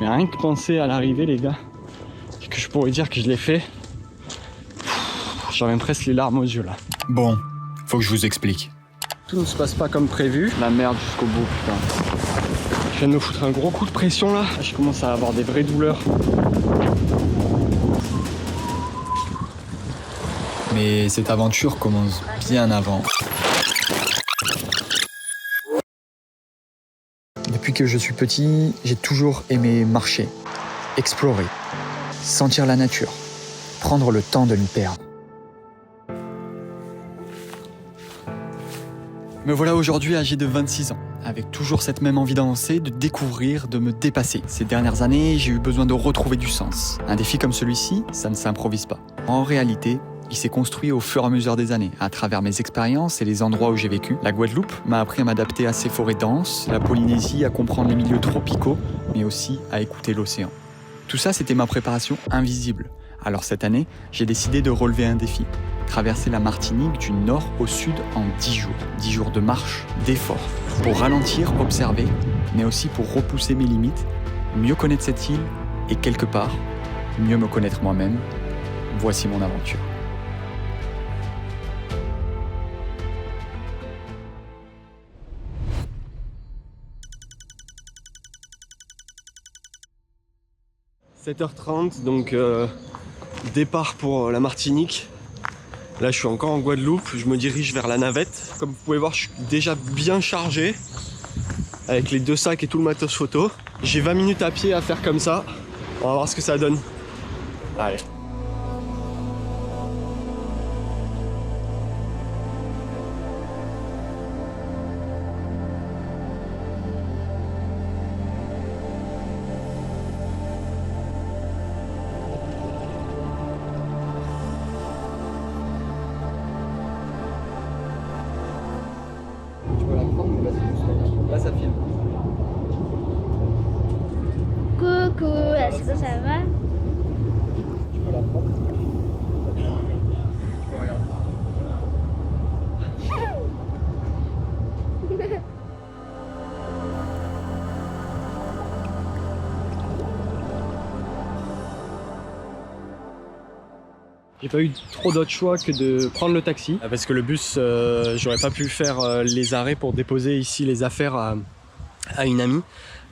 Mais rien que penser à l'arrivée, les gars, et que je pourrais dire que je l'ai fait, j'aurais presque les larmes aux yeux là. Bon, faut que je vous explique. Tout ne se passe pas comme prévu. La merde jusqu'au bout, putain. Je viens de me foutre un gros coup de pression là. Je commence à avoir des vraies douleurs. Mais cette aventure commence bien avant. Depuis que je suis petit, j'ai toujours aimé marcher, explorer, sentir la nature, prendre le temps de m'y perdre. Me voilà aujourd'hui âgé de 26 ans, avec toujours cette même envie d'avancer, de découvrir, de me dépasser. Ces dernières années, j'ai eu besoin de retrouver du sens. Un défi comme celui-ci, ça ne s'improvise pas. En réalité, il s'est construit au fur et à mesure des années, à travers mes expériences et les endroits où j'ai vécu. La Guadeloupe m'a appris à m'adapter à ces forêts denses, la Polynésie à comprendre les milieux tropicaux, mais aussi à écouter l'océan. Tout ça, c'était ma préparation invisible. Alors cette année, j'ai décidé de relever un défi. Traverser la Martinique du nord au sud en 10 jours. 10 jours de marche, d'effort, pour ralentir, observer, mais aussi pour repousser mes limites, mieux connaître cette île et quelque part, mieux me connaître moi-même. Voici mon aventure. « 7h30, donc départ pour la Martinique. Là, je suis encore en Guadeloupe, je me dirige vers la navette. Comme vous pouvez voir, je suis déjà bien chargé avec les 2 sacs et tout le matos photo. J'ai 20 minutes à pied à faire comme ça. On va voir ce que ça donne. Allez. Là, ça filme. Coucou, est-ce que ça va? Tu peux la prendre. J'ai pas eu trop d'autre choix que de prendre le taxi parce que le bus, j'aurais pas pu faire les arrêts pour déposer ici les affaires à une amie.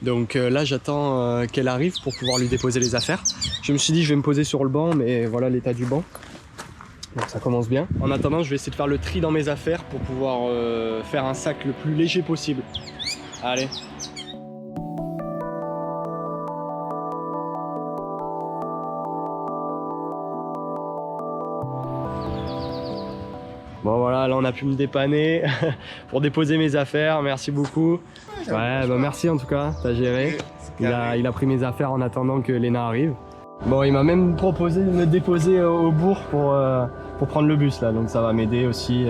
Donc là j'attends qu'elle arrive pour pouvoir lui déposer les affaires. Je me suis dit je vais me poser sur le banc, mais voilà l'état du banc. Donc ça commence bien. En attendant, je vais essayer de faire le tri dans mes affaires pour pouvoir faire un sac le plus léger possible. Allez. Bon voilà, là on a pu me dépanner pour déposer mes affaires, merci beaucoup. Ouais, bah merci en tout cas, t'as géré. Il a pris mes affaires en attendant que Léna arrive. Bon, il m'a même proposé de me déposer au bourg pour prendre le bus là, donc ça va m'aider aussi.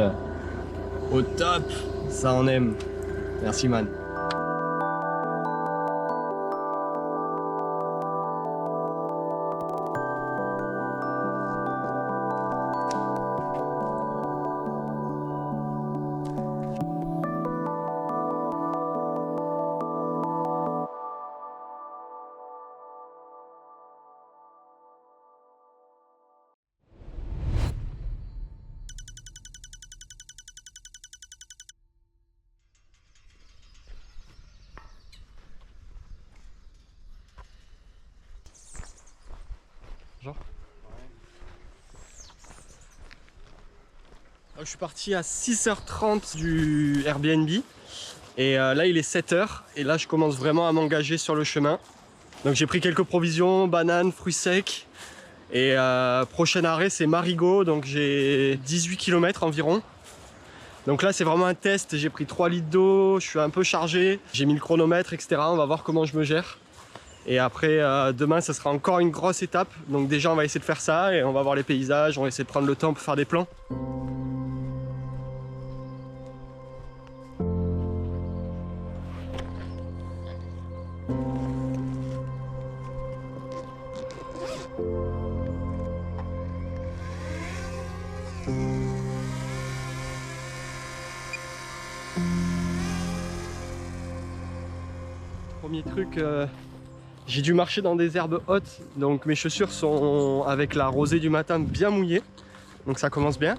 Au top, ça on aime. Merci man. Genre. Alors, je suis parti à 6h30 du Airbnb et là il est 7h et là je commence vraiment à m'engager sur le chemin. Donc j'ai pris quelques provisions, bananes, fruits secs et prochain arrêt c'est Marigot, donc j'ai 18 km environ. Donc là c'est vraiment un test, j'ai pris 3 litres d'eau, je suis un peu chargé, j'ai mis le chronomètre etc. On va voir comment je me gère. Et après, demain, ça sera encore une grosse étape. Donc déjà, on va essayer de faire ça et on va voir les paysages, on va essayer de prendre le temps pour faire des plans. Premier truc, J'ai dû marcher dans des herbes hautes, donc mes chaussures sont avec la rosée du matin bien mouillées. Donc ça commence bien.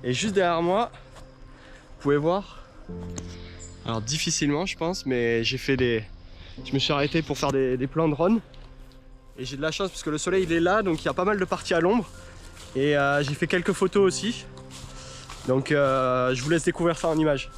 Et juste derrière moi, vous pouvez voir, alors difficilement je pense, mais je me suis arrêté pour faire des plans de drone. Et j'ai de la chance parce que le soleil il est là, donc il y a pas mal de parties à l'ombre. Et j'ai fait quelques photos aussi. Donc je vous laisse découvrir ça en images.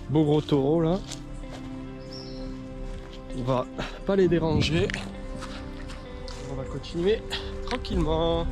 Beau gros taureau là. On va pas les déranger. On va continuer tranquillement.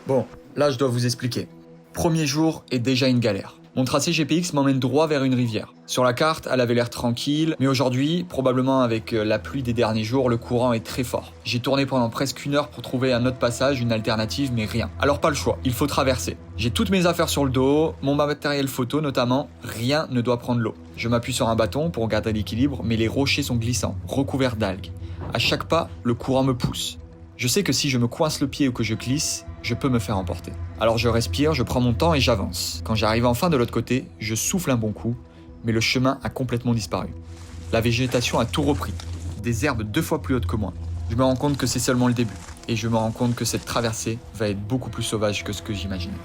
Bon, là je dois vous expliquer. Premier jour est déjà une galère. Mon tracé GPX m'emmène droit vers une rivière. Sur la carte, elle avait l'air tranquille, mais aujourd'hui, probablement avec la pluie des derniers jours, le courant est très fort. J'ai tourné pendant presque 1 heure pour trouver un autre passage, une alternative, mais rien. Alors pas le choix, il faut traverser. J'ai toutes mes affaires sur le dos, mon matériel photo notamment, rien ne doit prendre l'eau. Je m'appuie sur un bâton pour garder l'équilibre, mais les rochers sont glissants, recouverts d'algues. À chaque pas, le courant me pousse. Je sais que si je me coince le pied ou que je glisse, je peux me faire emporter. Alors je respire, je prends mon temps et j'avance. Quand j'arrive enfin de l'autre côté, je souffle un bon coup, mais le chemin a complètement disparu. La végétation a tout repris, des herbes 2 fois plus hautes que moi. Je me rends compte que c'est seulement le début, et je me rends compte que cette traversée va être beaucoup plus sauvage que ce que j'imaginais.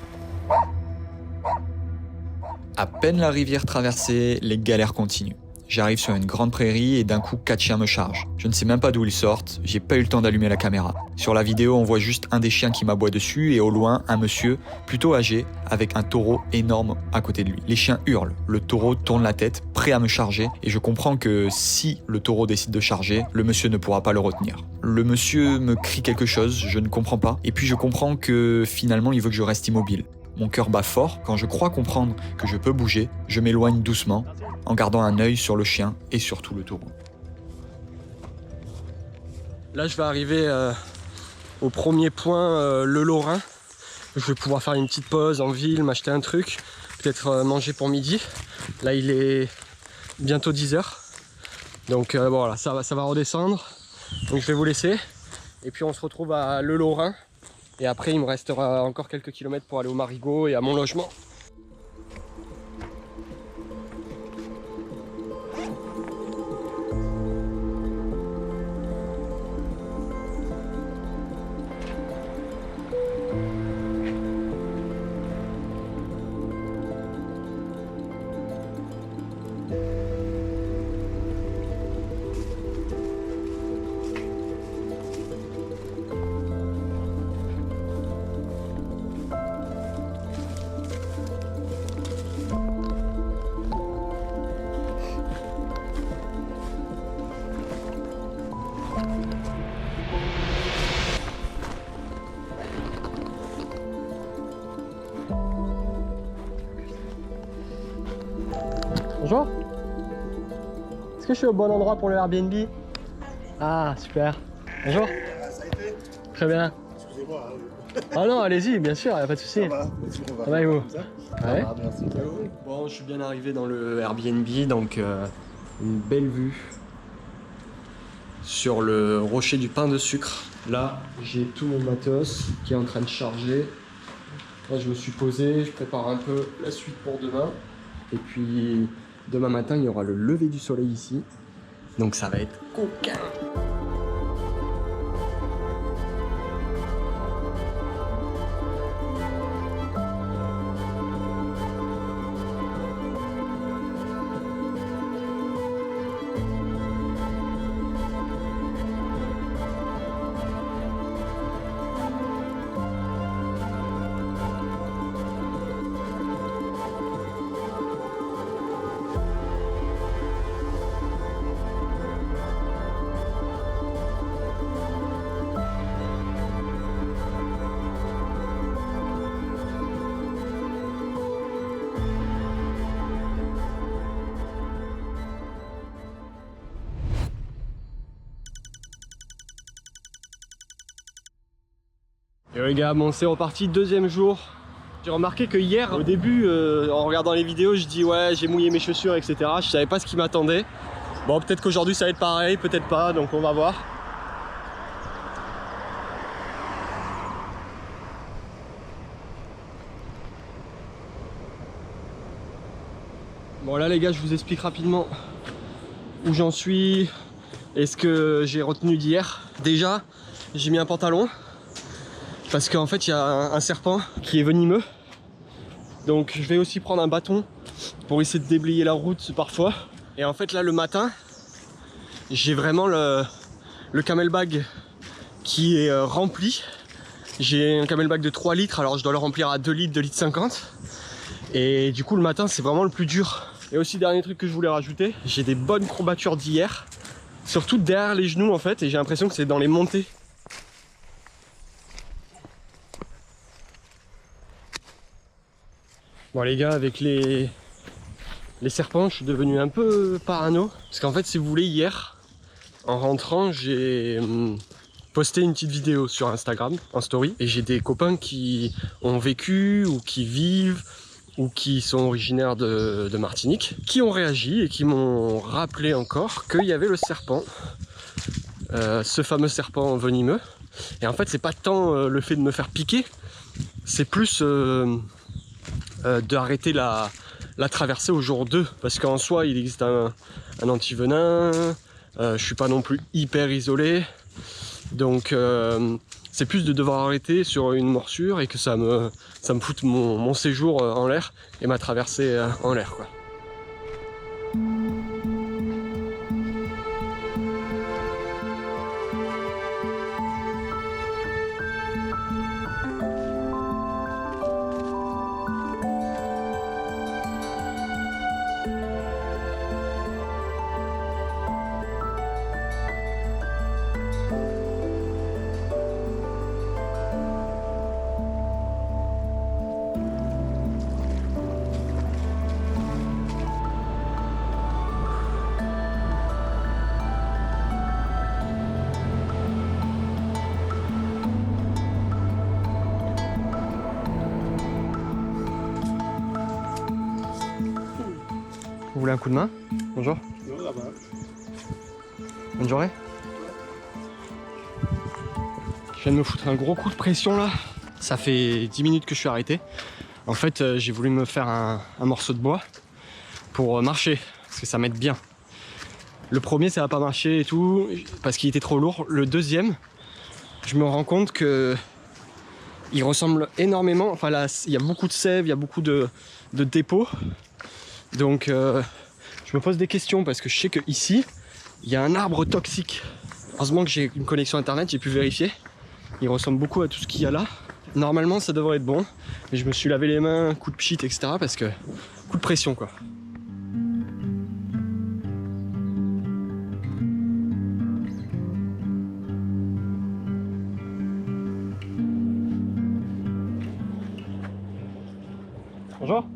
À peine la rivière traversée, les galères continuent. J'arrive sur une grande prairie et d'un coup 4 chiens me chargent. Je ne sais même pas d'où ils sortent, j'ai pas eu le temps d'allumer la caméra. Sur la vidéo, on voit juste un des chiens qui m'aboie dessus et au loin, un monsieur, plutôt âgé, avec un taureau énorme à côté de lui. Les chiens hurlent, le taureau tourne la tête, prêt à me charger et je comprends que si le taureau décide de charger, le monsieur ne pourra pas le retenir. Le monsieur me crie quelque chose, je ne comprends pas, et puis je comprends que finalement il veut que je reste immobile. Mon cœur bat fort, quand je crois comprendre que je peux bouger, je m'éloigne doucement, en gardant un œil sur le chien et surtout le taureau. Là je vais arriver au premier point, le Lorrain. Je vais pouvoir faire une petite pause en ville, m'acheter un truc, peut-être manger pour midi. Là il est bientôt 10h. Donc voilà, ça va redescendre. Donc je vais vous laisser. Et puis on se retrouve à Le Lorrain. Et après il me restera encore quelques kilomètres pour aller au Marigot et à mon logement. Bonjour. Est-ce que je suis au bon endroit pour le Airbnb? Ah, super. Bonjour. Ça a été? Très bien. Excusez-moi. Ah non, allez-y, bien sûr, il n'y a pas de souci. Ça va, Ça va et vous? Ça Ouais. va, merci. Bon, je suis bien arrivé dans le Airbnb, donc une belle vue sur le rocher du pain de sucre. Là, j'ai tout mon matos qui est en train de charger. Là, je me suis posé, je prépare un peu la suite pour demain. Et puis, demain matin, il y aura le lever du soleil ici. Donc ça va être coquin. Et les gars, bon c'est reparti, deuxième jour. J'ai remarqué que hier, au début, en regardant les vidéos, je dis ouais j'ai mouillé mes chaussures, etc. Je savais pas ce qui m'attendait. Bon peut-être qu'aujourd'hui ça va être pareil, peut-être pas, donc on va voir. Bon là les gars, je vous explique rapidement où j'en suis et ce que j'ai retenu d'hier. Déjà, j'ai mis un pantalon parce qu'en fait il y a un serpent qui est venimeux. Donc je vais aussi prendre un bâton pour essayer de déblayer la route parfois. Et en fait là le matin, j'ai vraiment le camelbag qui est rempli. J'ai un camelbag de 3 litres, alors je dois le remplir à 2 litres, 2 litres 50. Et du coup le matin c'est vraiment le plus dur. Et aussi dernier truc que je voulais rajouter, j'ai des bonnes courbatures d'hier. Surtout derrière les genoux en fait, et j'ai l'impression que c'est dans les montées. Bon les gars, avec les serpents, je suis devenu un peu parano. Parce qu'en fait, si vous voulez, hier, en rentrant, j'ai posté une petite vidéo sur Instagram, en story. Et j'ai des copains qui ont vécu, ou qui vivent, ou qui sont originaires de Martinique, qui ont réagi et qui m'ont rappelé encore qu'il y avait le serpent. Ce fameux serpent venimeux. Et en fait, c'est pas tant le fait de me faire piquer, c'est plus... d'arrêter la traversée au jour 2 parce qu'en soi il existe un antivenin, je suis pas non plus hyper isolé, donc c'est plus de devoir arrêter sur une morsure et que ça me foute mon séjour en l'air et ma traversée en l'air quoi. Vous voulez un coup de main? Bonjour. Bonne journée. Je viens de me foutre un gros coup de pression là. Ça fait 10 minutes que je suis arrêté. En fait, j'ai voulu me faire un morceau de bois pour marcher, parce que ça m'aide bien. Le premier, ça n'a pas marché et tout, parce qu'il était trop lourd. Le deuxième, je me rends compte que il ressemble énormément. Enfin là, il y a beaucoup de sève, il y a beaucoup de dépôts. Donc je me pose des questions parce que je sais qu'ici il y a un arbre toxique. Heureusement que j'ai une connexion internet, j'ai pu vérifier. Il ressemble beaucoup à tout ce qu'il y a là. Normalement ça devrait être bon, mais je me suis lavé les mains, coup de pchit, etc. parce que coup de pression quoi. Bonjour.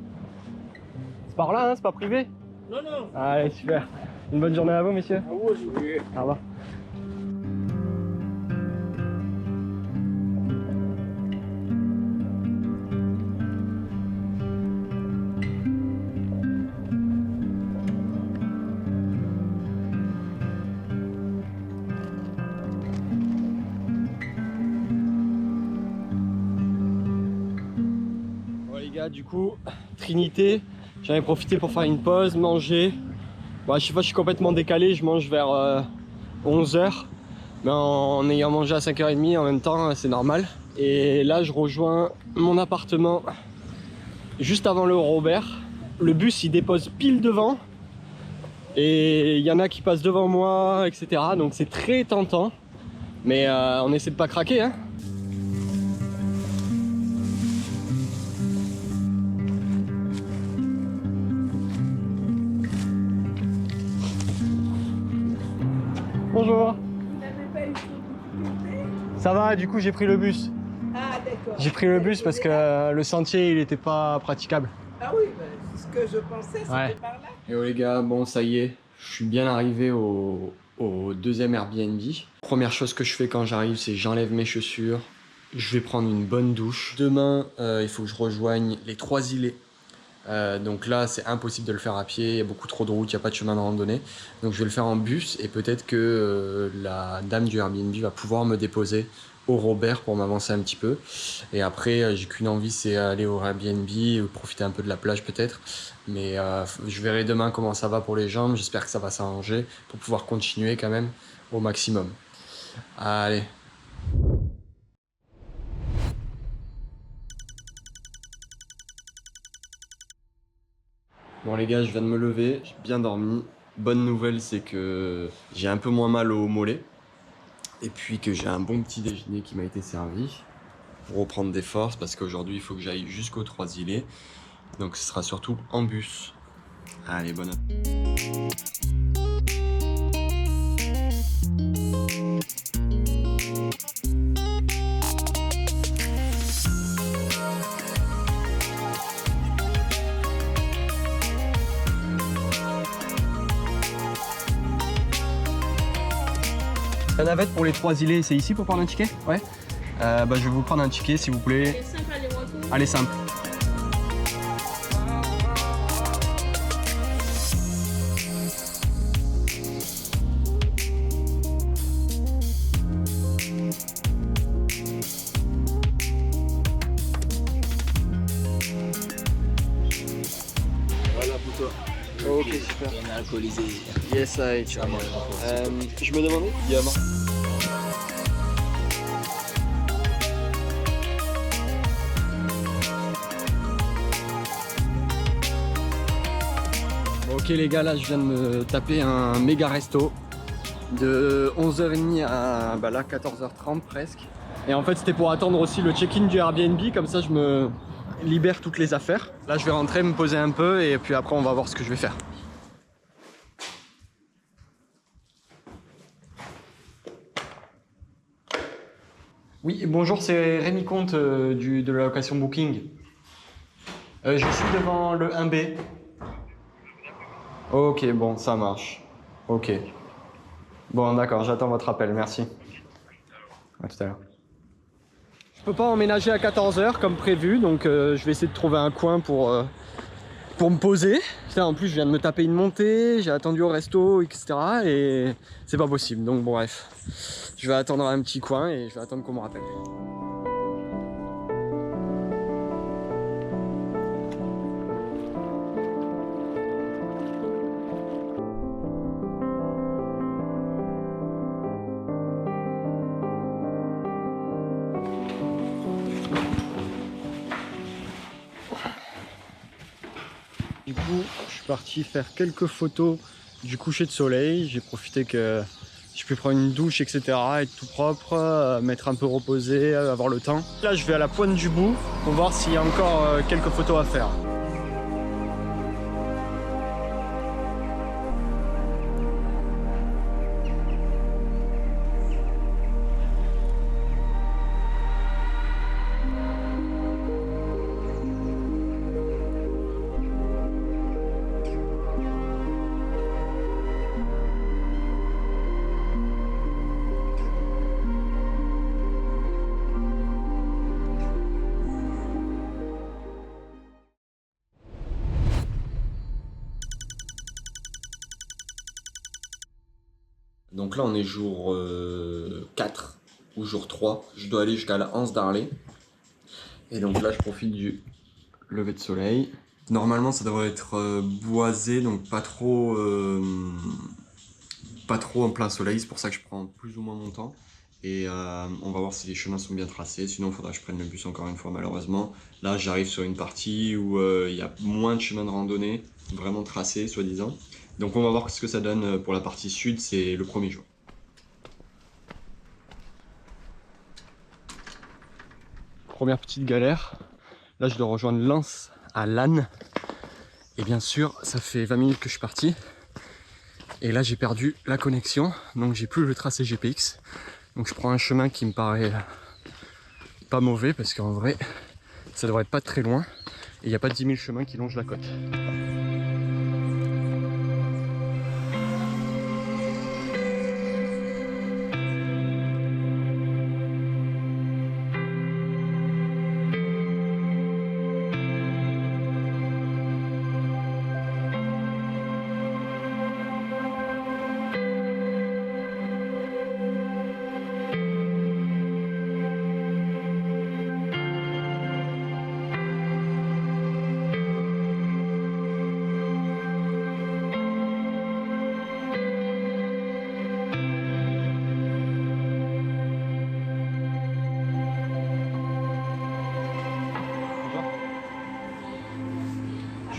C'est par là, hein, c'est pas privé? Non, non. Allez, super. Une bonne journée à vous, messieurs. À vous aussi. Au revoir. Bon les gars, du coup, Trinité, j'en ai profité pour faire une pause, manger. Bon, à chaque fois je suis complètement décalé, je mange vers 11h. Mais en ayant mangé à 5h30 en même temps, c'est normal. Et là je rejoins mon appartement juste avant le Robert. Le bus il dépose pile devant. Et il y en a qui passent devant moi, etc. Donc c'est très tentant. Mais on essaie de pas craquer, hein. Bonjour. Vous n'avez pas eu trop de difficultés? Ça va, du coup j'ai pris le bus. Ah d'accord. J'ai pris le bus parce que le sentier il était pas praticable. Ah oui, bah, c'est ce que je pensais, c'était Ouais. par là. Et oh les gars, bon ça y est, je suis bien arrivé au deuxième Airbnb. Première chose que je fais quand j'arrive, c'est j'enlève mes chaussures, Je vais prendre une bonne douche. Demain, il faut que je rejoigne les 3 îlets. Donc là, c'est impossible de le faire à pied. Il y a beaucoup trop de routes, il n'y a pas de chemin de randonnée. Donc je vais le faire en bus et peut-être que la dame du Airbnb va pouvoir me déposer au Robert pour m'avancer un petit peu. Et après, j'ai qu'une envie, c'est aller au Airbnb, profiter un peu de la plage peut-être. Mais je verrai demain comment ça va pour les jambes. J'espère que ça va s'arranger pour pouvoir continuer quand même au maximum. Allez. Bon les gars, je viens de me lever, j'ai bien dormi. Bonne nouvelle, c'est que j'ai un peu moins mal au mollet. Et puis que j'ai un bon petit déjeuner qui m'a été servi pour reprendre des forces parce qu'aujourd'hui il faut que j'aille jusqu'aux 3 îlets. Donc ce sera surtout en bus. Allez, bonne nuit. La navette pour les 3 îlets, c'est ici pour prendre un ticket? Ouais. Je vais vous prendre un ticket s'il vous plaît. Allez, simple. Voilà pour toi. Ok, super. On est alcoolisé. Yes, I. Je me demandais, diamant. Bon, ok les gars, là je viens de me taper un méga resto de 11h30 à là 14h30 presque. Et en fait c'était pour attendre aussi le check-in du Airbnb, comme ça je me libère toutes les affaires. Là je vais rentrer, me poser un peu et puis après on va voir ce que je vais faire. Oui, bonjour, c'est Rémi Comte de la location Booking. Je suis devant le 1B. Ok, bon, ça marche. Ok. Bon, d'accord, j'attends votre appel, merci. À tout à l'heure. Je peux pas emménager à 14h comme prévu, donc je vais essayer de trouver un coin pour me poser. Putain, en plus, je viens de me taper une montée, j'ai attendu au resto, etc. Et c'est pas possible, donc bon, bref. Je vais attendre un petit coin et je vais attendre qu'on me rappelle. Du coup, je suis parti faire quelques photos du coucher de soleil. J'ai profité que je peux prendre une douche, etc. être tout propre, m'être un peu reposé, avoir le temps. Là, je vais à la pointe du bout pour voir s'il y a encore quelques photos à faire. Donc là on est jour 4 ou jour 3, je dois aller jusqu'à la Anse d'Arlay. Et donc là je profite du lever de soleil. Normalement ça devrait être boisé, donc pas trop en plein soleil, c'est pour ça que je prends plus ou moins mon temps. Et on va voir si les chemins sont bien tracés, sinon il faudra que je prenne le bus encore une fois malheureusement. Là j'arrive sur une partie où il y a moins de chemins de randonnée, vraiment tracés soi-disant. Donc on va voir ce que ça donne pour la partie sud, c'est le premier jour. Première petite galère, là je dois rejoindre Lens à Lannes. Et bien sûr, ça fait 20 minutes que je suis parti. Et là j'ai perdu la connexion, donc j'ai plus le tracé GPX. Donc je prends un chemin qui me paraît pas mauvais, parce qu'en vrai, ça devrait être pas très loin. Et il n'y a pas 10 000 chemins qui longent la côte.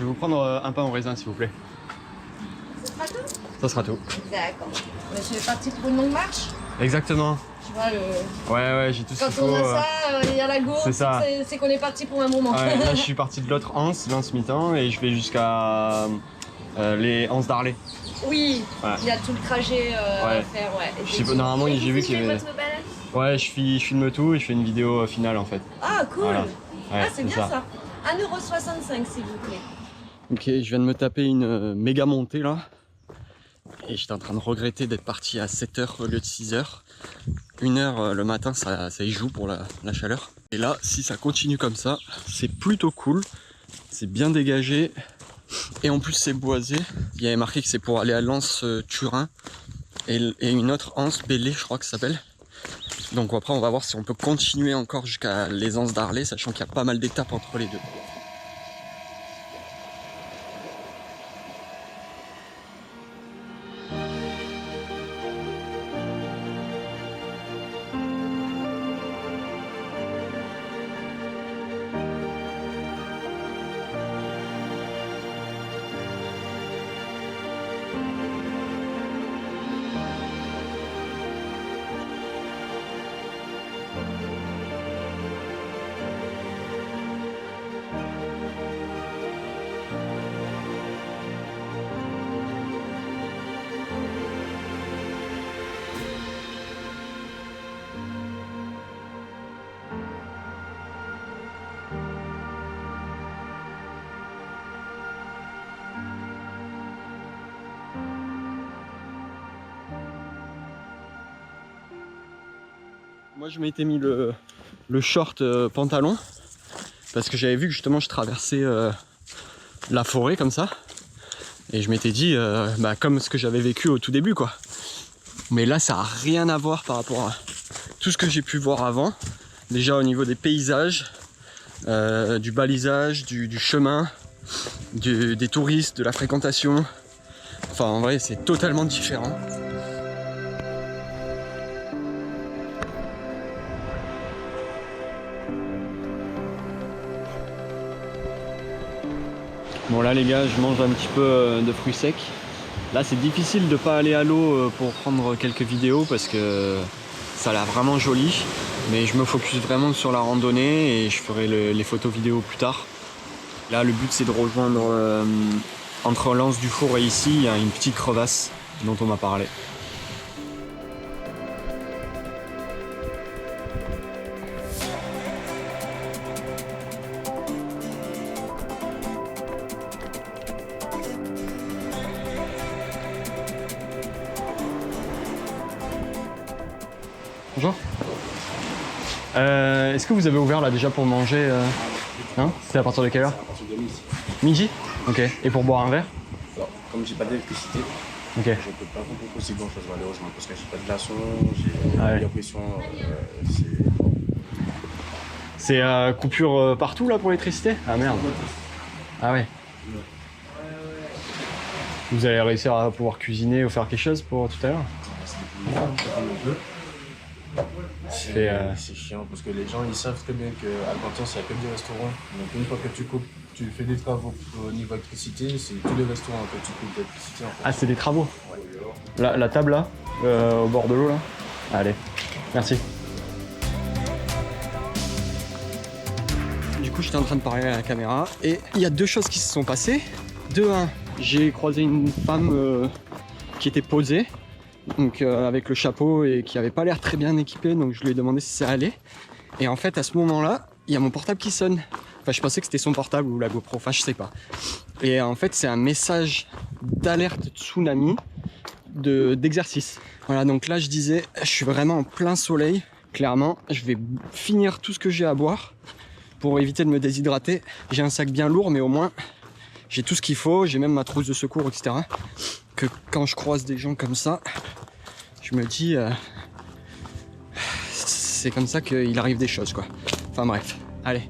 vais vous prendre un pain au raisin s'il vous plaît. Ça sera tout? Ça sera tout. D'accord. Mais je vais partir pour une longue marche. Exactement. Tu vois, Ouais, j'ai tout ce quand qu'il faut. on a ça, il y a la gourde, c'est ça. c'est qu'on est parti pour un moment. Ouais, là, je suis parti de l'autre anse mi-temps, et je vais jusqu'à les anses d'Arlay. Oui, Ouais. il y a tout le trajet à faire, ouais. Normalement, j'ai vu qu'il y avait... Ouais, je filme tout et je fais une vidéo finale en fait. Ah, cool. Voilà. Ouais, Ah, c'est bien ça. 1,65 € s'il vous plaît. Ok, je viens de me taper une méga montée là. Et j'étais en train de regretter d'être parti à 7 h au lieu de 6 h. 1 h le matin, ça y joue pour la chaleur. Et là, si ça continue comme ça, c'est plutôt cool. C'est bien dégagé. Et en plus, c'est boisé. Il y avait marqué que c'est pour aller à l'anse Turin. Et une autre anse, Belley, je crois que ça s'appelle. Donc après, on va voir si on peut continuer encore jusqu'à les anses d'Arlay, sachant qu'il y a pas mal d'étapes entre les deux. Moi je m'étais mis le short pantalon parce que j'avais vu que justement je traversais la forêt comme ça et je m'étais dit comme ce que j'avais vécu au tout début quoi. Mais là ça a rien à voir par rapport à tout ce que j'ai pu voir avant. Déjà au niveau des paysages, du balisage, du chemin, des touristes, de la fréquentation. Enfin en vrai c'est totalement différent. Bon là les gars, je mange un petit peu de fruits secs. Là c'est difficile de pas aller à l'eau pour prendre quelques vidéos parce que ça a l'air vraiment joli. Mais je me focus vraiment sur la randonnée et je ferai les photos vidéo plus tard. Là le but c'est de rejoindre entre l'anse du Four et ici, il y a une petite crevasse dont on m'a parlé. Bonjour. Est-ce que vous avez ouvert là déjà pour manger Non. C'est à partir de quelle heure? À partir de midi. Midi. Ok. Et pour boire un verre? Alors, comme j'ai pas d'électricité, Ok. je peux pas vous proposer grand chose malheureusement parce que j'ai pas de glaçons, j'ai Ah ouais. l'impression C'est coupure partout là pour l'électricité? Ah merde. Ah ouais. Vous allez réussir à pouvoir cuisiner ou faire quelque chose pour tout à l'heure? c'est chiant parce que les gens ils savent très bien qu'à Constance il n'y a que des restaurants. Donc une fois que tu fais des travaux au niveau électricité, c'est tous les restaurants que tu coupes d'électricité en fait. Ah c'est des travaux? Ouais. La table là, au bord de l'eau là? Allez, merci. Du coup j'étais en train de parler à la caméra et il y a deux choses qui se sont passées. De un, j'ai croisé une femme qui était posée, donc avec le chapeau et qui avait pas l'air très bien équipée, donc je lui ai demandé si ça allait. Et en fait à ce moment-là, il y a mon portable qui sonne. Enfin je pensais que c'était son portable ou la GoPro, enfin je sais pas. Et en fait c'est un message d'alerte tsunami d'exercice. Voilà, donc là je disais, je suis vraiment en plein soleil, clairement, je vais finir tout ce que j'ai à boire pour éviter de me déshydrater. J'ai un sac bien lourd mais au moins j'ai tout ce qu'il faut, j'ai même ma trousse de secours, etc. Que quand je croise des gens comme ça, je me dis, c'est comme ça qu'il arrive des choses, quoi. Enfin bref, allez.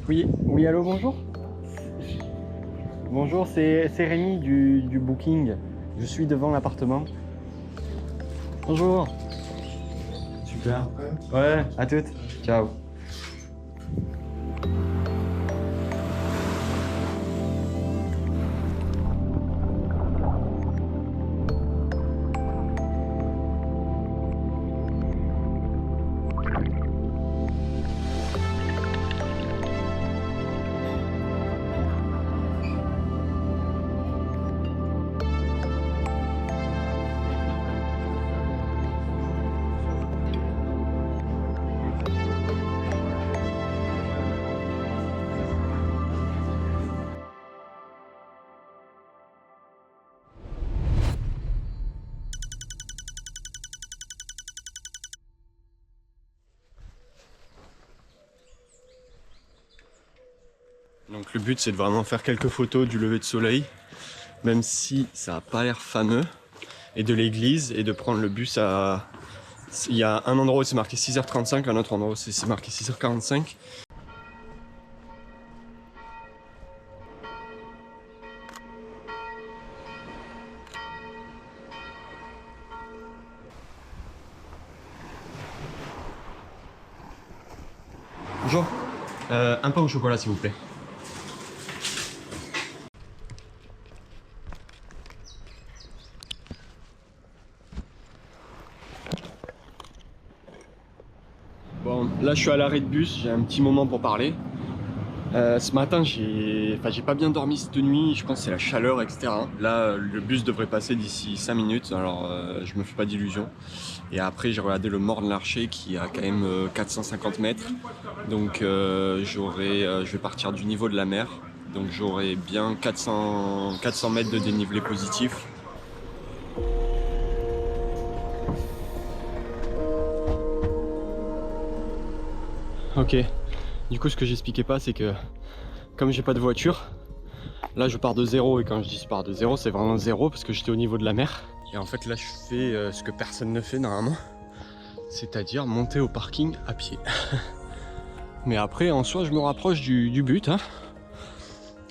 Oui, allô, bonjour. Bonjour, c'est Rémi du Booking. Je suis devant l'appartement. Bonjour. Super. Ouais, à toutes. Ciao. Donc le but c'est de vraiment faire quelques photos du lever de soleil, même si ça n'a pas l'air fameux, et de l'église, et de prendre le bus à... Il y a un endroit où c'est marqué 6h35, un autre endroit où c'est marqué 6h45. Bonjour, un pain au chocolat s'il vous plaît. Bon, là je suis à l'arrêt de bus, j'ai un petit moment pour parler. Ce matin j'ai pas bien dormi cette nuit, je pense que c'est la chaleur, etc. Là le bus devrait passer d'ici 5 minutes, alors je me fais pas d'illusions. Et après j'ai regardé le Morne Larcher qui a quand même 450 mètres. Donc je vais partir du niveau de la mer. Donc j'aurai bien 400 mètres de dénivelé positif. Ok, du coup ce que j'expliquais pas c'est que comme j'ai pas de voiture, là je pars de zéro, et quand je dis je pars de zéro c'est vraiment zéro parce que j'étais au niveau de la mer. Et en fait là je fais ce que personne ne fait normalement, c'est-à-dire monter au parking à pied. Mais après en soi je me rapproche du but, hein.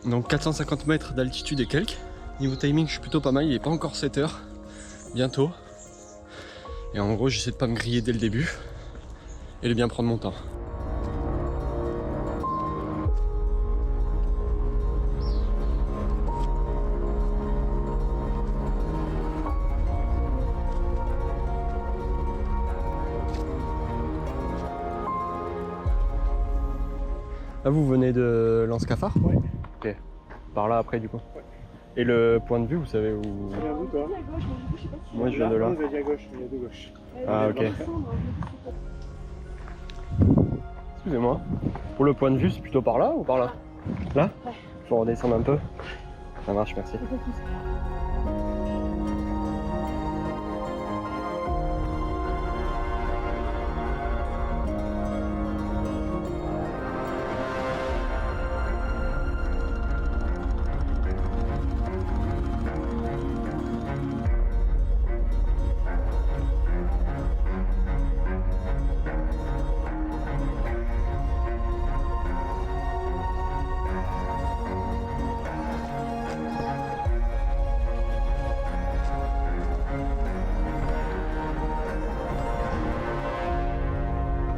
Donc 450 mètres d'altitude et quelques. Niveau timing je suis plutôt pas mal, il est pas encore 7 h, bientôt. Et en gros j'essaie de pas me griller dès le début et de bien prendre mon temps. Là vous venez de Lens-Cafard? Ouais. Ok. Par là après du coup? Ouais. Et le point de vue vous savez où? À vous, toi. Moi je viens de là. Vous êtes à gauche, il y a de gauche. Ah ok. Excusez-moi. Pour le point de vue c'est plutôt par là ou par là? Là? Ouais. Faut redescendre un peu. Ça marche, merci.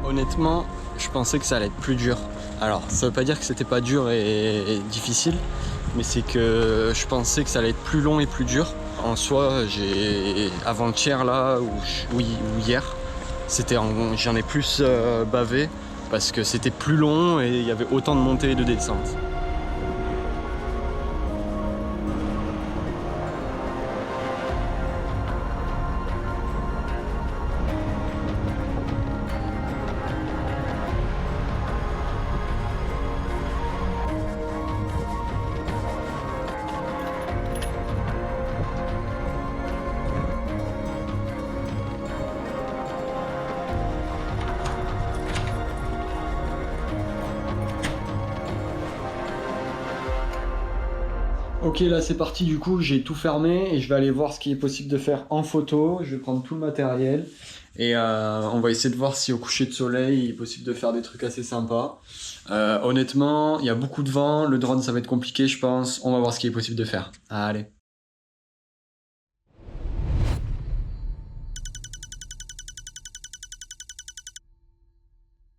Honnêtement, je pensais que ça allait être plus dur. Alors, ça veut pas dire que c'était pas dur et difficile, mais c'est que je pensais que ça allait être plus long et plus dur. En soi, avant-hier là, ou hier, j'en ai plus bavé parce que c'était plus long et il y avait autant de montées et de descentes. Ok, là c'est parti, du coup j'ai tout fermé et je vais aller voir ce qui est possible de faire en photo. Je vais prendre tout le matériel et on va essayer de voir si au coucher de soleil il est possible de faire des trucs assez sympas. Honnêtement, il y a beaucoup de vent, le drone ça va être compliqué je pense. On va voir ce qui est possible de faire. Allez.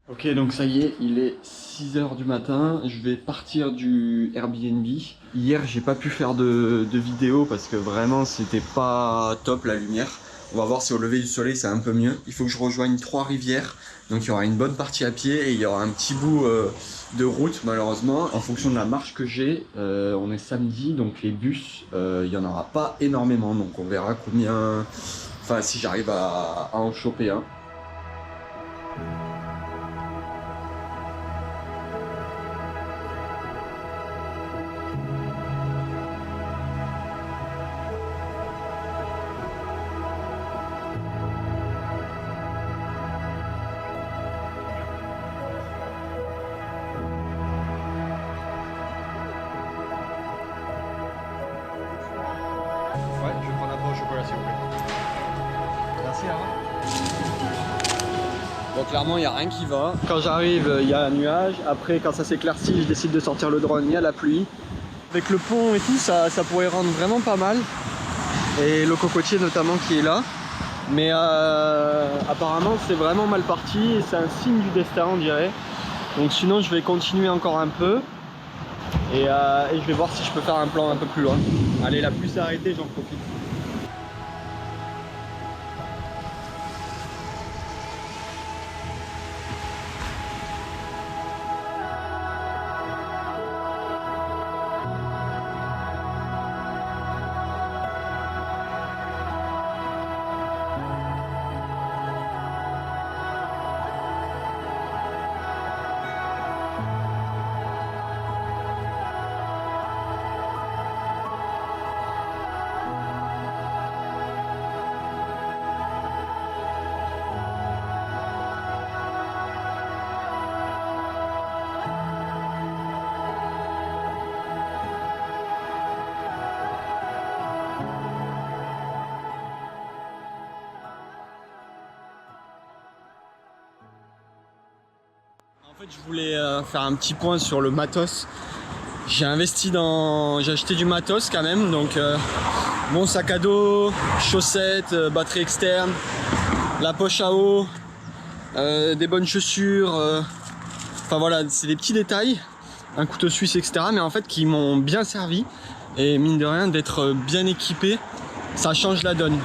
Ok, donc ça y est, il est 6h du matin, je vais partir du Airbnb. Hier, j'ai pas pu faire de vidéo parce que vraiment c'était pas top la lumière. On va voir si au lever du soleil c'est un peu mieux. Il faut que je rejoigne 3 rivières, donc il y aura une bonne partie à pied et il y aura un petit bout de route malheureusement. En fonction de la marche que j'ai, on est samedi, donc les bus, il y en aura pas énormément, donc on verra combien... Enfin, si j'arrive à en choper un. Ouais, je vais prendre un peu au chocolat s'il vous plaît. Merci Bon, clairement, il n'y a rien qui va. Quand j'arrive, il y a un nuage. Après, quand ça s'éclaircit, je décide de sortir le drone, il y a la pluie. Avec le pont et tout, ça pourrait rendre vraiment pas mal. Et le cocotier notamment qui est là. Mais apparemment, c'est vraiment mal parti. Et c'est un signe du destin, on dirait. Donc sinon, je vais continuer encore un peu. Et je vais voir si je peux faire un plan un peu plus loin. Allez, la pluie s'est arrêtée, j'en profite. En fait, je voulais faire un petit point sur le matos. J'ai acheté du matos quand même, donc mon sac à dos, chaussettes, batterie externe, la poche à eau, des bonnes chaussures. Enfin voilà, c'est des petits détails, un couteau suisse, etc. Mais en fait, qui m'ont bien servi. Et mine de rien, d'être bien équipé, ça change la donne.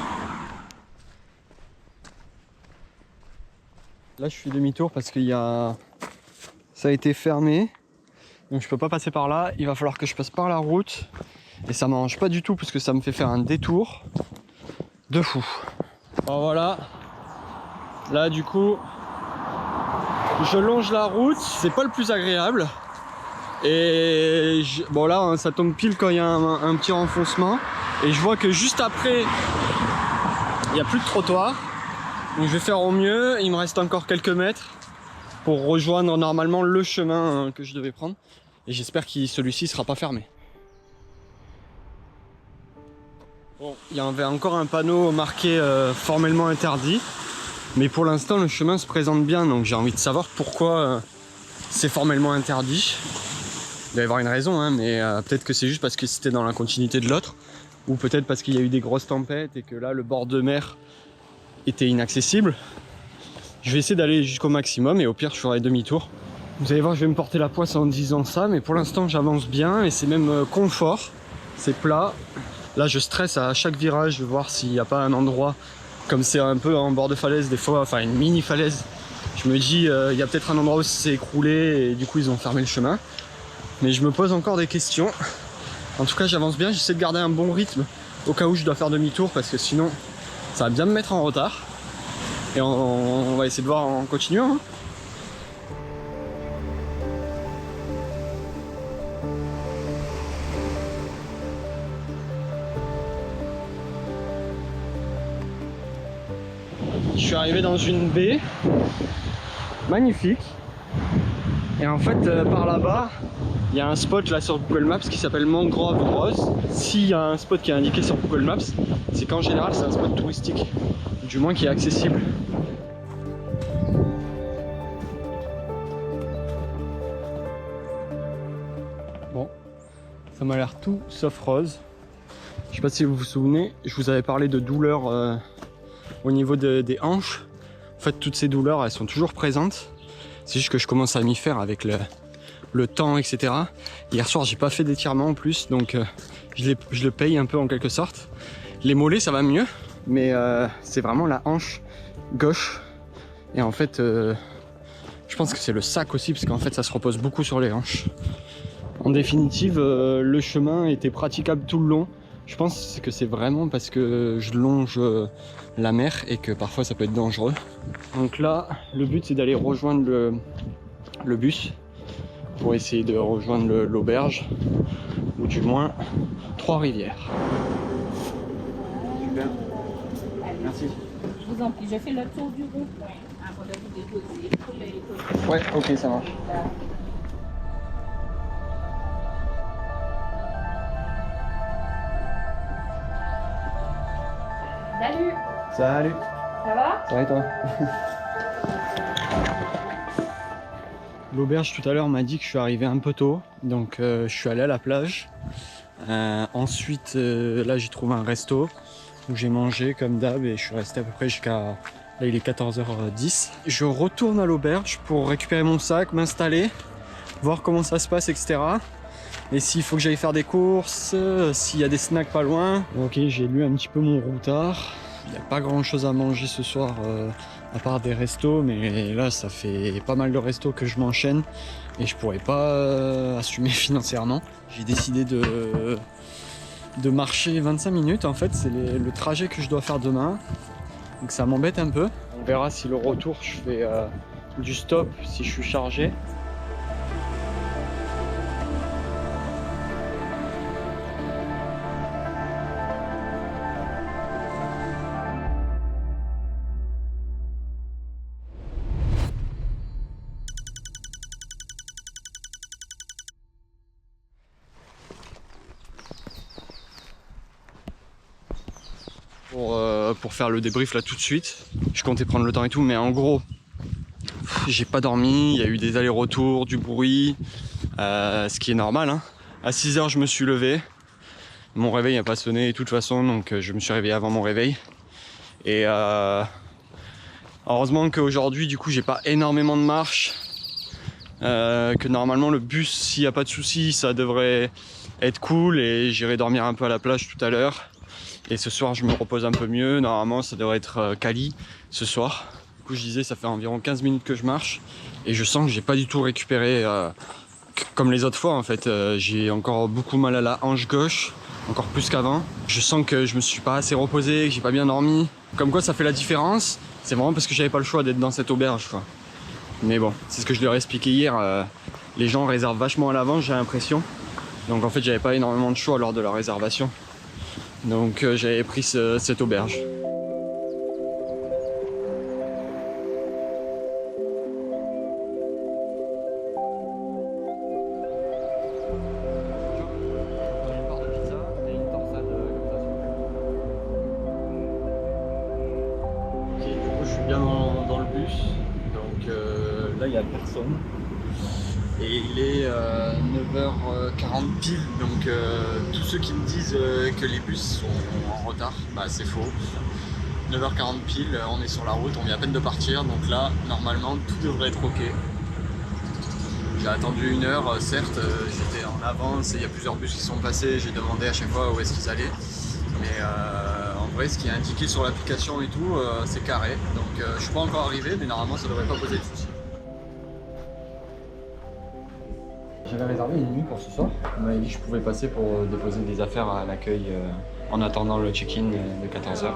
Là, je fais demi-tour parce qu'il y a... Ça a été fermé, donc je peux pas passer par là. Il va falloir que je passe par la route. Et ça m'arrange pas du tout parce que ça me fait faire un détour de fou. Bon voilà. Là du coup, je longe la route. C'est pas le plus agréable. Et bon là, ça tombe pile quand il y a un petit renfoncement. Et je vois que juste après, il n'y a plus de trottoir. Donc je vais faire au mieux. Il me reste encore quelques mètres pour rejoindre normalement le chemin que je devais prendre. Et j'espère que celui-ci sera pas fermé. Bon, il y avait encore un panneau marqué formellement interdit. Mais pour l'instant, le chemin se présente bien. Donc j'ai envie de savoir pourquoi c'est formellement interdit. Il doit y avoir une raison, hein, mais peut-être que c'est juste parce que c'était dans la continuité de l'autre. Ou peut-être parce qu'il y a eu des grosses tempêtes et que là, le bord de mer était inaccessible. Je vais essayer d'aller jusqu'au maximum et au pire je ferai demi-tour. Vous allez voir, je vais me porter la poisse en disant ça, mais pour l'instant j'avance bien et c'est même confort. C'est plat. Là je stresse à chaque virage de voir s'il n'y a pas un endroit, comme c'est un peu en bord de falaise des fois, enfin une mini falaise. Je me dis il y a peut-être un endroit où c'est écroulé et du coup ils ont fermé le chemin. Mais je me pose encore des questions. En tout cas j'avance bien, j'essaie de garder un bon rythme au cas où je dois faire demi-tour parce que sinon ça va bien me mettre en retard. Et on va essayer de voir en continuant. Hein. Je suis arrivé dans une baie magnifique. Et en fait, par là-bas, il Il y a un spot là sur Google Maps qui s'appelle Mangrove Rose. S'il y a un spot qui est indiqué sur Google Maps, c'est qu'en général c'est un spot touristique, du moins qui est accessible. Bon, ça m'a l'air tout sauf rose. Je sais pas si vous vous souvenez, je vous avais parlé de douleurs au niveau des hanches. En fait, toutes ces douleurs, elles sont toujours présentes. C'est juste que je commence à m'y faire avec le temps, etc. Hier soir, j'ai pas fait d'étirement en plus, donc je le paye un peu en quelque sorte. Les mollets, ça va mieux, mais c'est vraiment la hanche gauche. Et en fait, je pense que c'est le sac aussi, parce qu'en fait, ça se repose beaucoup sur les hanches. En définitive, le chemin était praticable tout le long. Je pense que c'est vraiment parce que je longe la mer et que parfois ça peut être dangereux. Donc là, le but c'est d'aller rejoindre le bus pour essayer de rejoindre l'auberge, ou du moins Trois-Rivières. Super. Merci. Je vous en prie, je fais le tour du rond-point avant de vous déposer pour les... Ouais, ok, ça marche. Salut, Salut. ça va? Ça va et toi? L'auberge tout à l'heure m'a dit que je suis arrivé un peu tôt, donc je suis allé à la plage. Ensuite, là j'ai trouvé un resto où j'ai mangé comme d'hab et je suis resté à peu près jusqu'à... Là il est 14h10. Je retourne à l'auberge pour récupérer mon sac, m'installer, voir comment ça se passe, etc. Et s'il faut que j'aille faire des courses, s'il y a des snacks pas loin. Ok, j'ai lu un petit peu mon routard. Il n'y a pas grand chose à manger ce soir à part des restos, mais là ça fait pas mal de restos que je m'enchaîne et je pourrais pas assumer financièrement. J'ai décidé de marcher 25 minutes, en fait c'est le trajet que je dois faire demain, donc ça m'embête un peu. On verra si le retour je fais du stop, si je suis chargé. Pour faire le débrief là tout de suite. Je comptais prendre le temps et tout, mais en gros, j'ai pas dormi, il y a eu des allers-retours, du bruit, ce qui est normal, hein. À 6h, je me suis levé. Mon réveil n'a pas sonné de toute façon, donc je me suis réveillé avant mon réveil. Et heureusement qu'aujourd'hui, du coup, j'ai pas énormément de marche. Que normalement, le bus, s'il n'y a pas de soucis, ça devrait être cool et j'irai dormir un peu à la plage tout à l'heure. Et ce soir je me repose un peu mieux, normalement ça devrait être quali ce soir. Du coup je disais ça fait environ 15 minutes que je marche et je sens que j'ai pas du tout récupéré comme les autres fois en fait. J'ai encore beaucoup mal à la hanche gauche, encore plus qu'avant. Je sens que je me suis pas assez reposé, que j'ai pas bien dormi. Comme quoi ça fait la différence, c'est vraiment parce que j'avais pas le choix d'être dans cette auberge quoi. Mais bon, c'est ce que je leur ai expliqué hier, les gens réservent vachement à l'avance j'ai l'impression. Donc en fait j'avais pas énormément de choix lors de la réservation. Donc j'avais pris cette auberge. Ok, du coup je suis bien dans le bus. Donc là il n'y a personne. Et il est 9h40 pile, donc tous ceux qui me disent que les bus sont en retard, bah c'est faux. 9h40 pile, on est sur la route, on vient à peine de partir, donc là normalement tout devrait être ok. J'ai attendu 1 heure, certes j'étais en avance et il y a plusieurs bus qui sont passés, j'ai demandé à chaque fois où est-ce qu'ils allaient. Mais en vrai ce qui est indiqué sur l'application et tout, c'est carré, donc je suis pas encore arrivé mais normalement ça devrait pas poser de soucis. J'avais réservé une nuit pour ce soir. On m'avait dit que je pouvais passer pour déposer des affaires à l'accueil en attendant le check-in de 14h.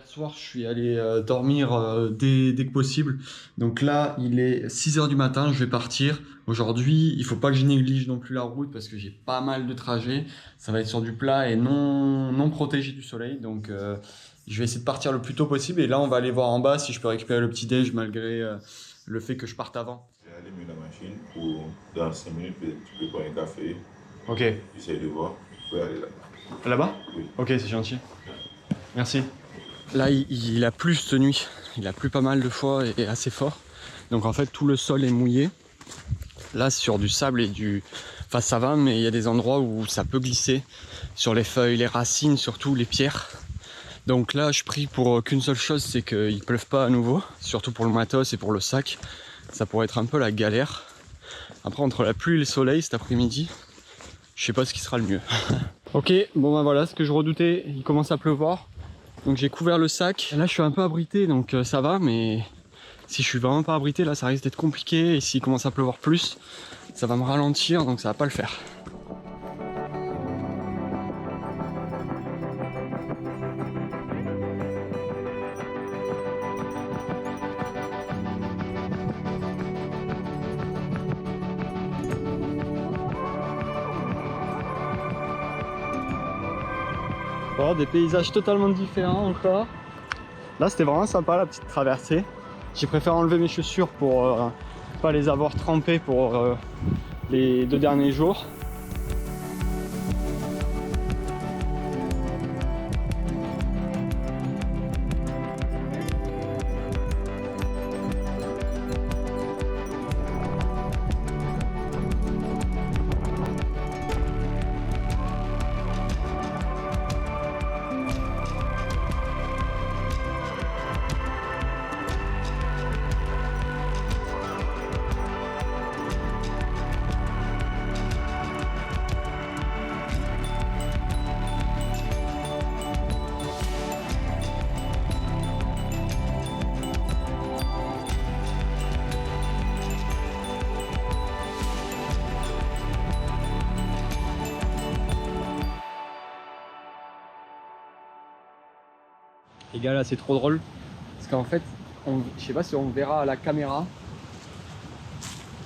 soir, je suis allé dormir dès que possible. Donc là, il est 6 h du matin, je vais partir. Aujourd'hui, il faut pas que je néglige non plus la route parce que j'ai pas mal de trajets. Ça va être sur du plat et non protégé du soleil. Donc je vais essayer de partir le plus tôt possible. Et là, on va aller voir en bas si je peux récupérer le petit-déj malgré le fait que je parte avant. J'ai allumé la machine pour dans 5 minutes, tu peux prendre un café. Ok. J'essaie de voir. Tu peux aller là. Là-bas? Oui. Ok, c'est gentil. Merci. Là, il a plu cette nuit. Il a plu pas mal de fois et assez fort. Donc en fait, tout le sol est mouillé. Là, sur du sable et du... Enfin, ça va, mais il y a des endroits où ça peut glisser. Sur les feuilles, les racines, surtout les pierres. Donc là, je prie pour qu'une seule chose, c'est qu'il ne pleuve pas à nouveau. Surtout pour le matos et pour le sac. Ça pourrait être un peu la galère. Après, entre la pluie et le soleil cet après-midi, je sais pas ce qui sera le mieux. Ok, bon ben voilà, ce que je redoutais, il commence à pleuvoir. Donc j'ai couvert le sac. Là, je suis un peu abrité, donc ça va, mais si je suis vraiment pas abrité, là, ça risque d'être compliqué. Et s'il commence à pleuvoir plus, ça va me ralentir, donc ça va pas le faire. Bon, des paysages totalement différents encore. Là, c'était vraiment sympa la petite traversée. J'ai préféré enlever mes chaussures pour pas les avoir trempées pour les 2 derniers jours. Les gars, là c'est trop drôle parce qu'en fait, je sais pas si on verra à la caméra,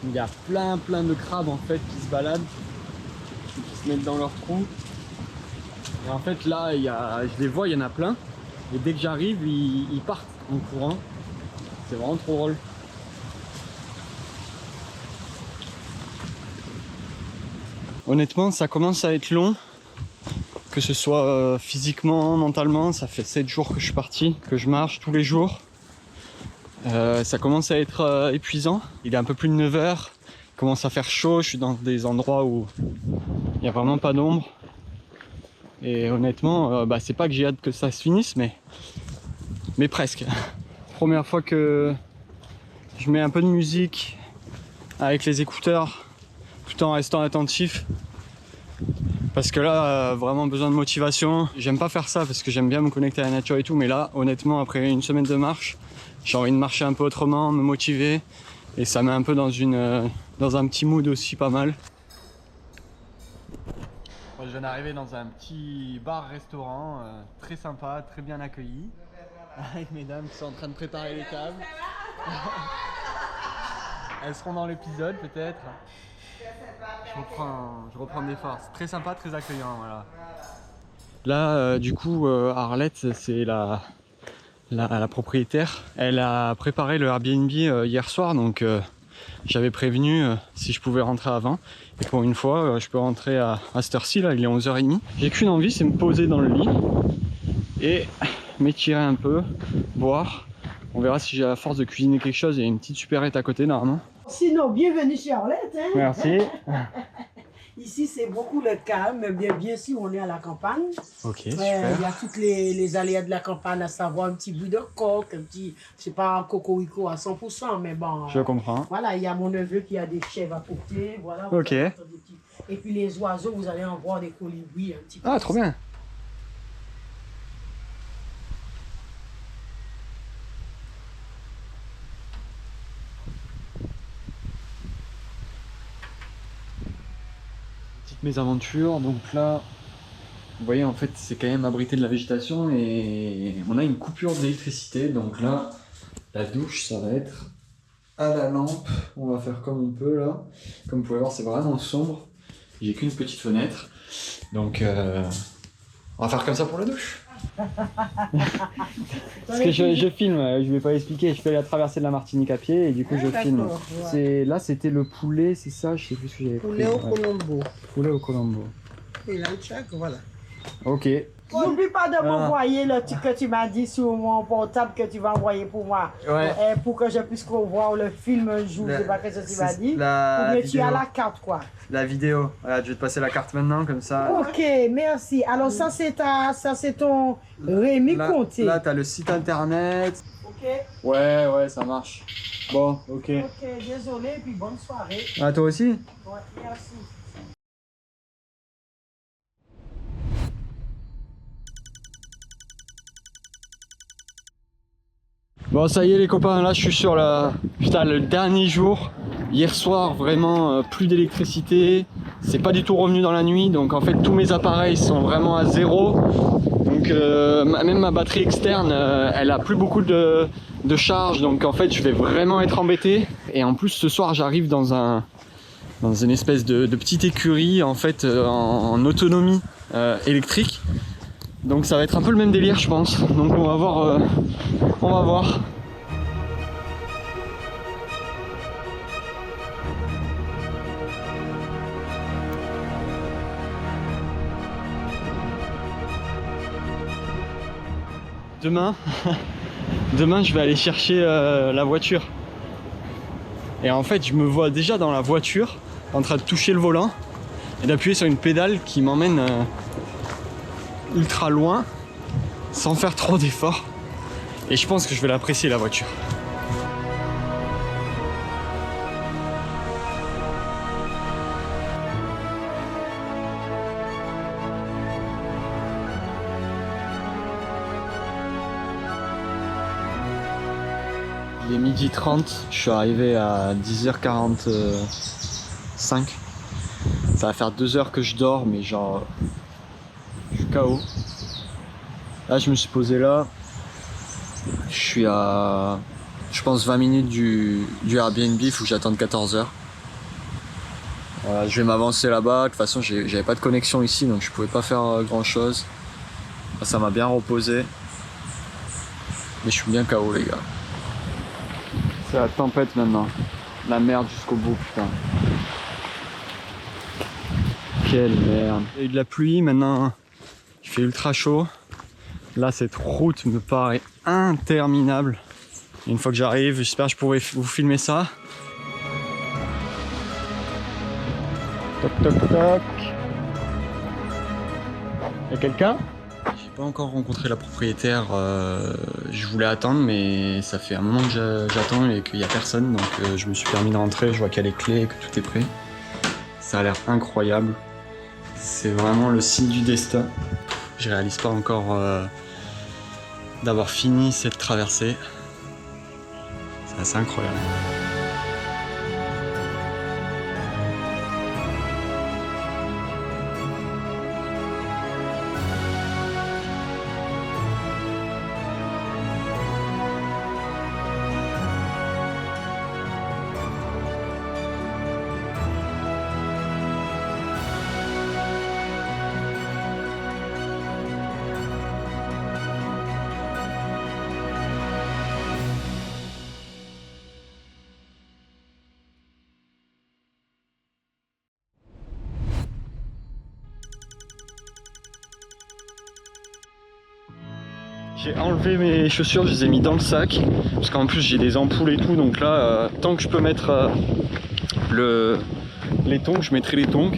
il y a plein de crabes en fait qui se baladent, qui se mettent dans leurs trous. Et en fait là, je les vois, il y en a plein. Et dès que j'arrive, ils partent en courant. C'est vraiment trop drôle. Honnêtement, ça commence à être long. Que ce soit physiquement, mentalement, ça fait 7 jours que je suis parti, que je marche tous les jours. Ça commence à être épuisant. Il est un peu plus de 9 h, il commence à faire chaud, je suis dans des endroits où il n'y a vraiment pas d'ombre. Et honnêtement, c'est pas que j'ai hâte que ça se finisse, mais presque. Première fois que je mets un peu de musique avec les écouteurs, tout en restant attentif. Parce que là, vraiment besoin de motivation. J'aime pas faire ça parce que j'aime bien me connecter à la nature et tout. Mais là, honnêtement, après une semaine de marche, j'ai envie de marcher un peu autrement, me motiver. Et ça met un peu dans un petit mood aussi pas mal. Je viens d'arriver dans un petit bar-restaurant très sympa, très bien accueilli. Avec mesdames qui sont en train de préparer les tables. Elles seront dans l'épisode peut-être. Je reprends des forces. Très sympa, très accueillant. Voilà. Là, du coup, Arlette, c'est la propriétaire. Elle a préparé le Airbnb hier soir, donc j'avais prévenu si je pouvais rentrer avant. Et pour une fois, je peux rentrer à cette heure-ci, là, il est 11 h 30. J'ai qu'une envie, c'est me poser dans le lit et m'étirer un peu, boire. On verra si j'ai la force de cuisiner quelque chose. Il y a une petite supérette à côté, normalement. Sinon, bienvenue chez Arlette. Hein? Merci. Ici, c'est beaucoup le calme, mais bien sûr, on est à la campagne. Ok, Il super. y a toutes les aléas de la campagne, à savoir un petit bout de coq, un petit, c'est pas un cocorico à 100%, mais bon. Je comprends. Voilà, il y a mon neveu qui a des chèvres à côté. Voilà. Ok. Et puis les oiseaux, vous allez en voir des colibris un petit peu. Ah, trop bien. Petite mésaventure, donc là, Vous voyez, en fait, c'est quand même abrité de la végétation et on a une coupure d'électricité. Donc là, la douche, ça va être à la lampe. On va faire comme on peut là. Comme vous pouvez voir, c'est vraiment sombre. J'ai qu'une petite fenêtre. Donc, on va faire comme ça pour la douche. Parce que je filme, je vais pas expliquer, je fais la traversée de la Martinique à pied et du coup je filme. Ouais. Là c'était le poulet, c'est ça, je sais plus ce que j'avais pris. Poulet au Colombo. Poulet au Colombo. Et là, voilà. Ok. N'oublie pas de m'envoyer le truc que tu m'as dit sur mon portable que tu vas envoyer pour moi. Ouais. Pour que je puisse voir le film un jour, je sais pas ce que tu m'as dit. La tu as la carte quoi. La vidéo. Voilà, je vais te passer la carte maintenant comme ça. Ok, merci. Alors ça c'est ton Rémi Conté. Là t'as le site internet. Ok. Ouais, ça marche. Bon, ok. Ok, désolé, puis bonne soirée. Ah toi aussi? Ouais, merci. Bon ça y est les copains, là je suis sur le dernier jour. Hier soir vraiment plus d'électricité, c'est pas du tout revenu dans la nuit, donc en fait tous mes appareils sont vraiment à zéro. Donc même ma batterie externe elle a plus beaucoup de charge, donc en fait je vais vraiment être embêté. Et en plus ce soir j'arrive dans une espèce de petite écurie en fait en autonomie électrique. Donc ça va être un peu le même délire je pense, donc on va voir. Demain je vais aller chercher la voiture. Et en fait je me vois déjà dans la voiture en train de toucher le volant et d'appuyer sur une pédale qui m'emmène ultra loin sans faire trop d'efforts. Et je pense que je vais l'apprécier la voiture. Il est 12h30, je suis arrivé à 10h45. Ça va faire 2 heures que je dors, mais genre je suis KO. Là je me suis posé là. Je suis à, je pense, 20 minutes du Airbnb, il faut que j'attende 14h. Voilà, je vais m'avancer là-bas. De toute façon, j'avais pas de connexion ici, donc je pouvais pas faire grand-chose. Ça m'a bien reposé. Mais je suis bien KO, les gars. C'est la tempête maintenant. La merde jusqu'au bout, putain. Quelle merde. Il y a eu de la pluie, maintenant il fait ultra chaud. Là, cette route me paraît interminable. Une fois que j'arrive, j'espère que je pourrai vous filmer ça. Toc toc toc. Y'a quelqu'un? J'ai pas encore rencontré la propriétaire. Je voulais attendre, mais ça fait un moment que j'attends et qu'il y a personne. Donc je me suis permis de rentrer. Je vois qu'il y a les clés et que tout est prêt. Ça a l'air incroyable. C'est vraiment le signe du destin. Je réalise pas encore d'avoir fini cette traversée. C'est assez incroyable. J'ai enlevé mes chaussures, je les ai mis dans le sac parce qu'en plus j'ai des ampoules et tout, donc là tant que je peux mettre les tongs, je mettrai les tongs.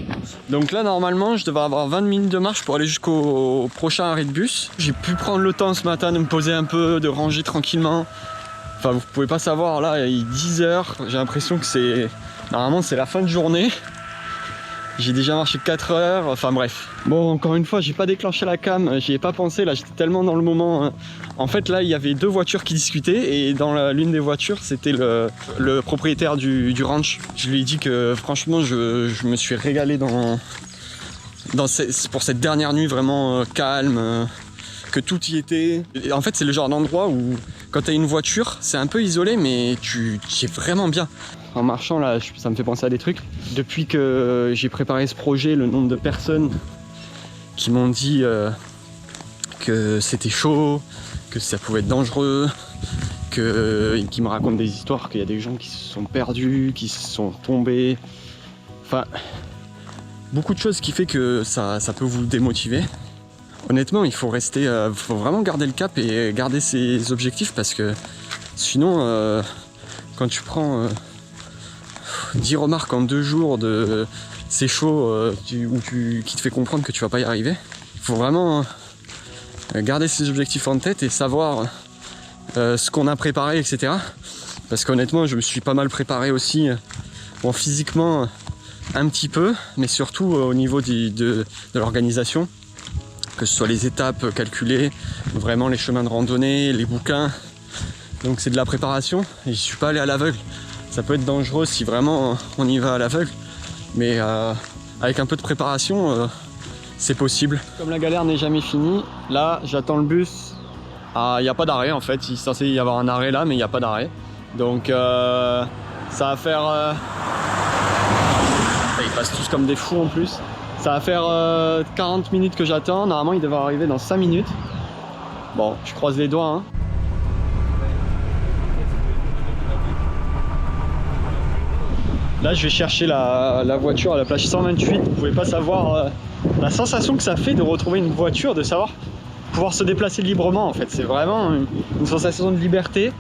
Donc là normalement je devrais avoir 20 minutes de marche pour aller jusqu'au prochain arrêt de bus. J'ai pu prendre le temps ce matin de me poser un peu, de ranger tranquillement. Enfin vous pouvez pas savoir, là il est 10h, j'ai l'impression que c'est... Normalement c'est la fin de journée. J'ai déjà marché 4 heures, enfin bref. Bon, encore une fois, j'ai pas déclenché la cam, j'y ai pas pensé, là j'étais tellement dans le moment. En fait, là il y avait 2 voitures qui discutaient et dans l'une des voitures, c'était le propriétaire du ranch. Je lui ai dit que franchement, je me suis régalé dans pour cette dernière nuit vraiment calme, que tout y était. Et en fait, c'est le genre d'endroit où, quand tu as une voiture, c'est un peu isolé, mais tu y es vraiment bien. En marchant, là, ça me fait penser à des trucs. Depuis que j'ai préparé ce projet, le nombre de personnes qui m'ont dit que c'était chaud, que ça pouvait être dangereux, qui me racontent des histoires, qu'il y a des gens qui se sont perdus, qui se sont tombés. Enfin, beaucoup de choses qui fait que ça peut vous démotiver. Honnêtement, il faut faut vraiment garder le cap et garder ses objectifs, parce que sinon, quand tu prends 10 remarques en 2 jours de c'est chaud, qui te fait comprendre que tu vas pas y arriver, il faut vraiment garder ses objectifs en tête et savoir ce qu'on a préparé, etc. Parce qu'honnêtement, je me suis pas mal préparé aussi, physiquement un petit peu, mais surtout au niveau de l'organisation. Que ce soit les étapes calculées, vraiment les chemins de randonnée, les bouquins. Donc c'est de la préparation et je suis pas allé à l'aveugle. Ça peut être dangereux si vraiment on y va à l'aveugle, mais avec un peu de préparation, c'est possible. Comme la galère n'est jamais finie, là j'attends le bus. Il n'y a pas d'arrêt en fait, il est censé y avoir un arrêt là, mais il n'y a pas d'arrêt. Donc ça va faire... Ils passent tous comme des fous en plus. Ça va faire 40 minutes que j'attends. Normalement, il devrait arriver dans 5 minutes. Bon, je croise les doigts. Hein. Là, je vais chercher la voiture à la plage 128. Vous pouvez pas savoir la sensation que ça fait de retrouver une voiture, de savoir pouvoir se déplacer librement. En fait, c'est vraiment une sensation de liberté.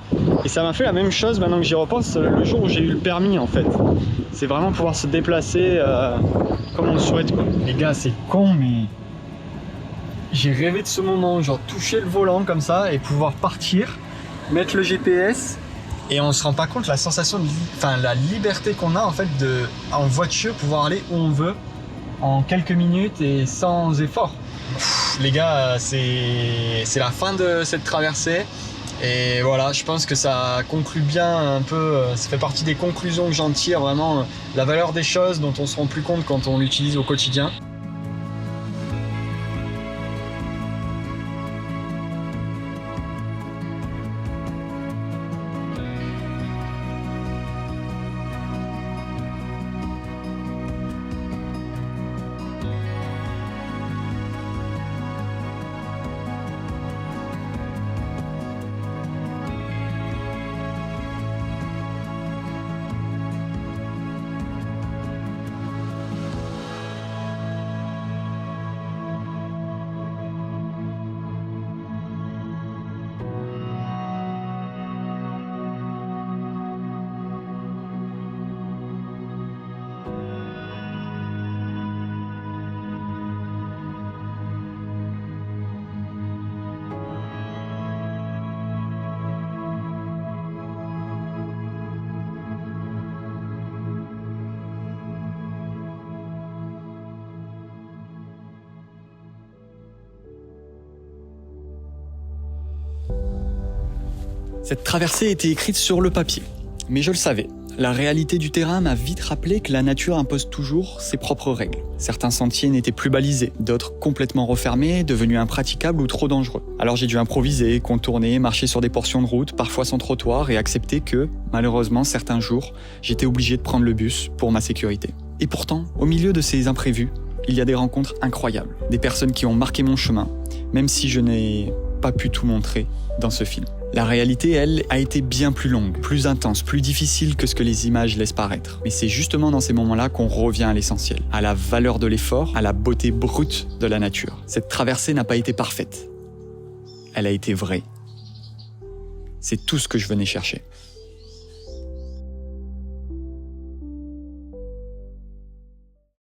Et ça m'a fait la même chose maintenant que j'y repense le jour où j'ai eu le permis en fait. C'est vraiment pouvoir se déplacer comme on le souhaite quoi. Les gars, c'est con mais j'ai rêvé de ce moment, genre toucher le volant comme ça et pouvoir partir, mettre le GPS et on se rend pas compte la sensation la liberté qu'on a en fait en voiture pouvoir aller où on veut en quelques minutes et sans effort. Les gars, c'est la fin de cette traversée. Et voilà, je pense que ça conclut bien un peu, ça fait partie des conclusions que j'en tire, vraiment la valeur des choses dont on se rend plus compte quand on l'utilise au quotidien. Cette traversée était écrite sur le papier, mais je le savais. La réalité du terrain m'a vite rappelé que la nature impose toujours ses propres règles. Certains sentiers n'étaient plus balisés, d'autres complètement refermés, devenus impraticables ou trop dangereux. Alors j'ai dû improviser, contourner, marcher sur des portions de route, parfois sans trottoir, et accepter que, malheureusement, certains jours, j'étais obligé de prendre le bus pour ma sécurité. Et pourtant, au milieu de ces imprévus, il y a des rencontres incroyables, des personnes qui ont marqué mon chemin, même si je n'ai pas pu tout montrer dans ce film. La réalité, elle, a été bien plus longue, plus intense, plus difficile que ce que les images laissent paraître. Mais c'est justement dans ces moments-là qu'on revient à l'essentiel, à la valeur de l'effort, à la beauté brute de la nature. Cette traversée n'a pas été parfaite. Elle a été vraie. C'est tout ce que je venais chercher.